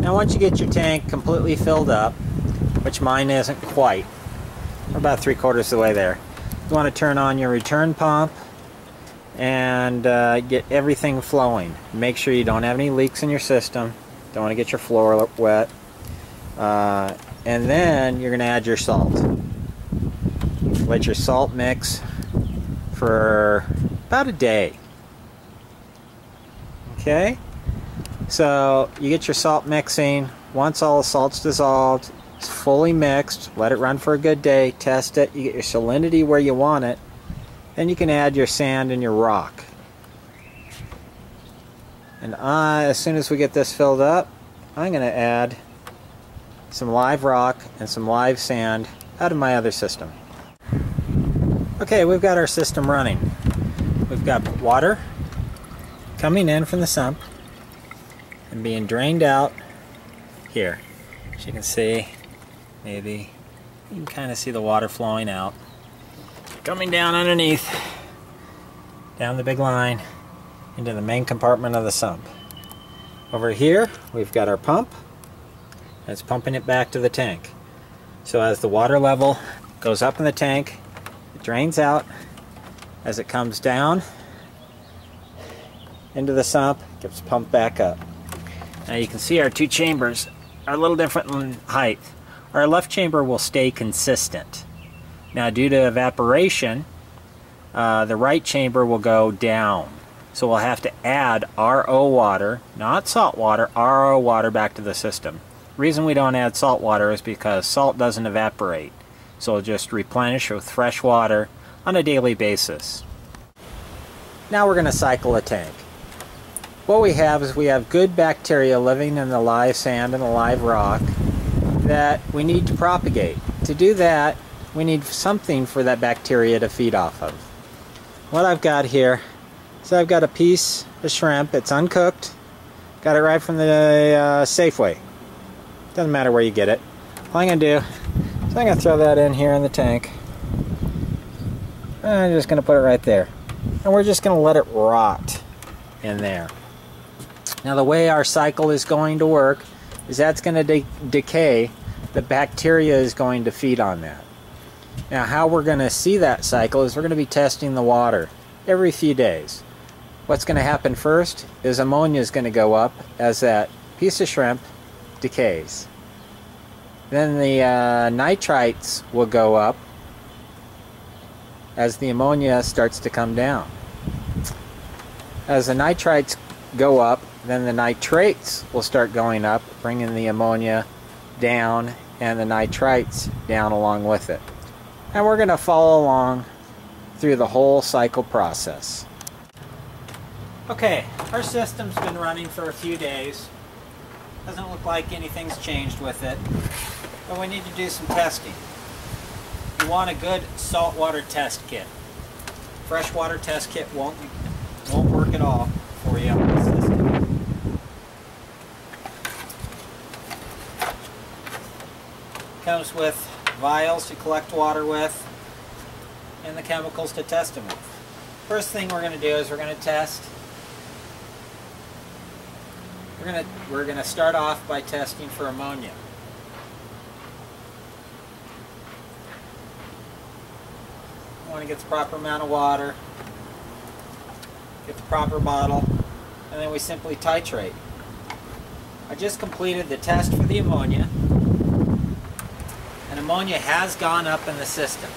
Now once you get your tank completely filled up, which mine isn't quite, we're about 3/4 of the way there, you want to turn on your return pump and get everything flowing. Make sure you don't have any leaks in your system. Don't want to get your floor wet. And then you're going to add your salt. Let your salt mix for about a day. Okay? So you get your salt mixing. Once all the salt's dissolved, it's fully mixed, let it run for a good day, test it, you get your salinity where you want it, then you can add your sand and your rock. And as soon as we get this filled up, I'm going to add some live rock and some live sand out of my other system. Okay, we've got our system running. We've got water coming in from the sump and being drained out here. As you can see, maybe you can kind of see the water flowing out, coming down underneath, down the big line into the main compartment of the sump. Over here we've got our pump that's pumping it back to the tank. So as the water level goes up in the tank, it drains out. As it comes down into the sump, it gets pumped back up. Now you can see our two chambers are a little different in height. Our left chamber will stay consistent. Now due to evaporation, the right chamber will go down. So we'll have to add RO water, not salt water, RO water back to the system. The reason we don't add salt water is because salt doesn't evaporate. So it'll just replenish with fresh water on a daily basis. Now we're going to cycle a tank. What we have is we have good bacteria living in the live sand and the live rock that we need to propagate. To do that, we need something for that bacteria to feed off of. What I've got here, so I've got a piece of shrimp. It's uncooked. Got it right from the Safeway. Doesn't matter where you get it. All I'm going to do is I'm going to throw that in here in the tank. I'm just going to put it right there. And we're just going to let it rot in there. Now the way our cycle is going to work is that's going to decay. The bacteria is going to feed on that. Now how we're going to see that cycle is we're going to be testing the water every few days. What's going to happen first is ammonia is going to go up as that piece of shrimp decays. Then the nitrites will go up as the ammonia starts to come down. As the nitrites go up, then the nitrates will start going up, bringing the ammonia down and the nitrites down along with it. And we're going to follow along through the whole cycle process. Okay, our system's been running for a few days. Doesn't look like anything's changed with it, but we need to do some testing. You want a good saltwater test kit. Freshwater test kit won't work at all for you on the system. Comes with vials to collect water with and the chemicals to test them with. First thing we're going to do is we're going to test. We're going to start off by testing for ammonia. We want to get the proper amount of water, get the proper bottle, and then we simply titrate. I just completed the test for the ammonia, and ammonia has gone up in the system.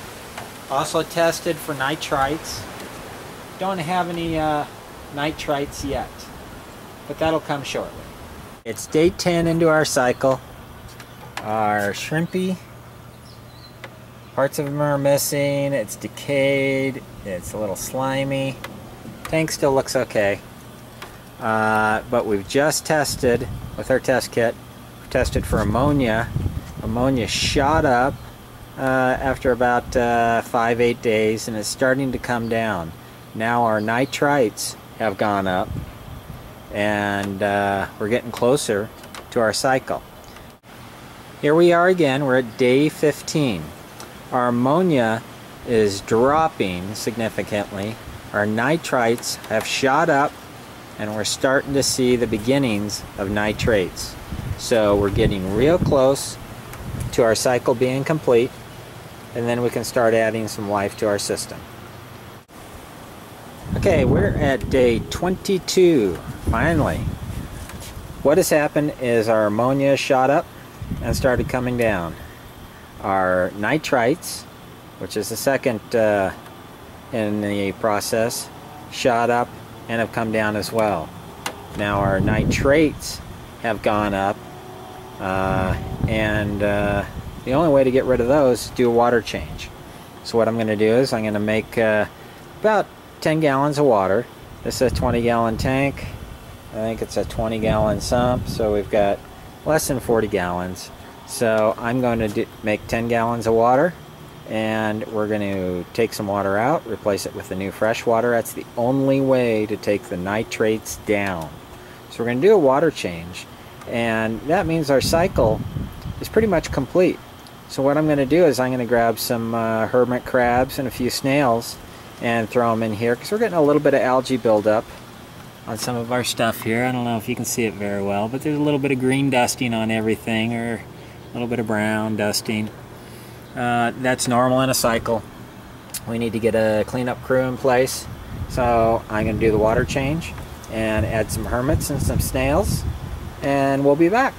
Also tested for nitrites. Don't have any nitrites yet, but that'll come shortly. It's day 10 into our cycle. Our shrimpy, parts of them are missing, it's decayed, it's a little slimy. Tank still looks okay. But we've just tested with our test kit. We've tested for ammonia. Ammonia shot up after about 5-8 days, and it's starting to come down. Now our nitrites have gone up, and we're getting closer to our cycle. Here we are again, we're at day 15. Our ammonia is dropping significantly. Our nitrites have shot up, and we're starting to see the beginnings of nitrates. So we're getting real close to our cycle being complete, and then we can start adding some life to our system. Okay, we're at day 22, finally. What has happened is our ammonia shot up and started coming down. Our nitrites, which is the second in the process, shot up and have come down as well. Now our nitrates have gone up, and the only way to get rid of those is do a water change. So what I'm going to do is I'm going to make about 10 gallons of water. This is a 20-gallon tank. I think it's a 20-gallon sump, so we've got less than 40 gallons. So I'm going to make 10 gallons of water, and we're going to take some water out, replace it with the new fresh water. That's the only way to take the nitrates down. So we're going to do a water change, and that means our cycle is pretty much complete. So what I'm going to do is I'm going to grab some hermit crabs and a few snails and throw them in here, because we're getting a little bit of algae buildup on some of our stuff here. I don't know if you can see it very well, but there's a little bit of green dusting on everything, or a little bit of brown dusting. That's normal in a cycle. We need to get a cleanup crew in place. So I'm going to do the water change and add some hermits and some snails, and we'll be back.